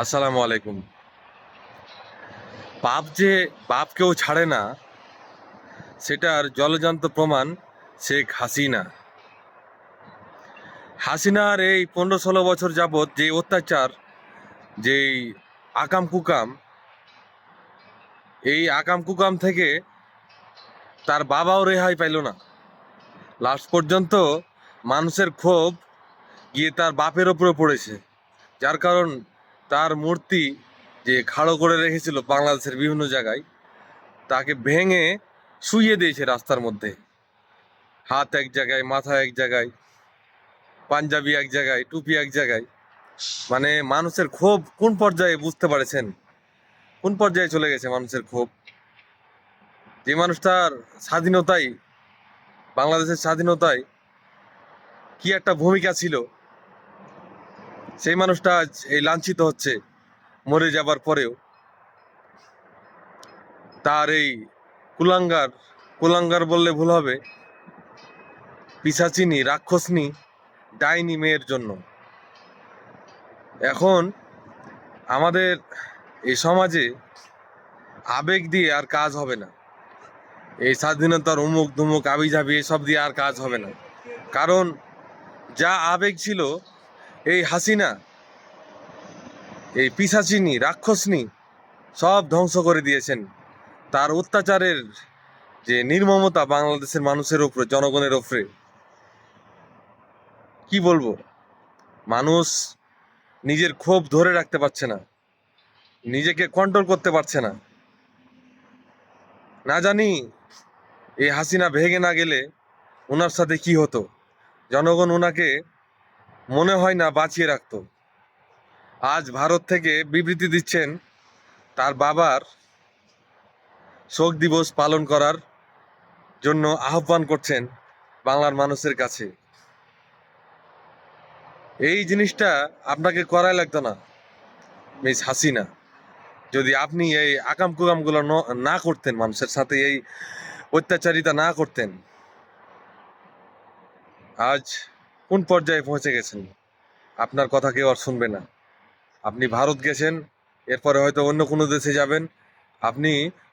আসসালামু আলাইকুম। পাপ যে পাপ কেউ ছাড়ে না, সেটার জলজান্ত প্রমাণ শেখ হাসিনা। হাসিনার এই 15-16 বছর যাবৎ যে অত্যাচার, যেই আকাম কুকাম, এই আকাম কুকাম থেকে তার বাবাও রেহাই পাইল না। লাস্ট পর্যন্ত মানুষের ক্ষোভ গিয়ে তার বাপের ওপরে পড়েছে, যার কারণ তার মূর্তি যে খাড়ো করে রেখেছিল বাংলাদেশের বিভিন্ন জায়গায়, তাকে ভেঙে শুইয়ে দিয়েছে রাস্তার মধ্যে। হাত এক জায়গায়, মাথা এক জায়গায়, পাঞ্জাবি এক জায়গায়, টুপি এক জায়গায়। মানে মানুষের ক্ষোভ কোন পর্যায়ে বুঝতে পারেছেন? কোন পর্যায়ে চলে গেছে মানুষের ক্ষোভ? যে মানুষটার স্বাধীনতায়, বাংলাদেশের স্বাধীনতায় কি একটা ভূমিকা ছিল, সেই মানুষটা আজ এই লাঞ্ছিত হচ্ছে মরে যাবার পরেও। তার এই কুলাঙ্গার, কুলাঙ্গার বললে ভুল হবে, পিশাচিনী, রাক্ষসনী, ডাইনি মেয়ের জন্য এখন আমাদের এই সমাজে আবেগ দিয়ে আর কাজ হবে না। এই স্বাধীনতার উমুক ধুমুক আবিজাবি এসব দিয়ে আর কাজ হবে না। কারণ যা আবেগ ছিল, এই হাসিনা, এই পিশাচিনী, রাক্ষসনী সব ধ্বংস করে দিয়েছেন। তার অত্যাচারের যে নির্মমতা বাংলাদেশের মানুষের উপরে, জনগণের উপরে, কি বলবো? মানুষ নিজের ক্ষোভ ধরে রাখতে পারছে না, নিজেকে কন্ট্রোল করতে পারছে না। না জানি এই হাসিনা ভেঙে না গেলে ওনার সাথে কি হতো। জনগণ ওনাকে মনে হয় না বাঁচিয়ে রাখতো। আজ ভারত থেকে বিবৃতি দিচ্ছেন তার বাবার শোক দিবস পালন করার জন্য আহ্বান করছেন বাংলার মানুষের কাছে। এই জিনিসটা আপনাকে করাই লাগতো না মিস হাসিনা, যদি আপনি এই আকাম কুকামগুলো না করতেন, মানুষের সাথে এই অত্যাচারিতা না করতেন। আজ কোন পর্যায়ে পৌঁছে গেছেন? আপনার কথা কেউ আর শুনবে না। আপনি ভারত গেছেন, এরপরে হয়তো অন্য কোনো দেশে যাবেন। আপনি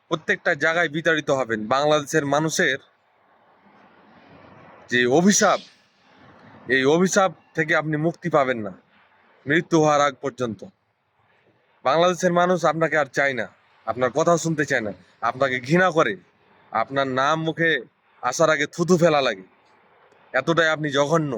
প্রত্যেকটা জায়গায় বিতাড়িত হবেন। বাংলাদেশের মানুষের যে অভিশাপ, এই অভিশাপ থেকে আপনি মুক্তি পাবেন না মৃত্যু হওয়ার আগ পর্যন্ত। বাংলাদেশের মানুষ আপনাকে আর চায় না, আপনার কথা শুনতে চায় না, আপনাকে ঘৃণা করে। আপনার নাম মুখে আসার আগে থুতু ফেলা লাগে, এতটাই আপনি জঘন্য।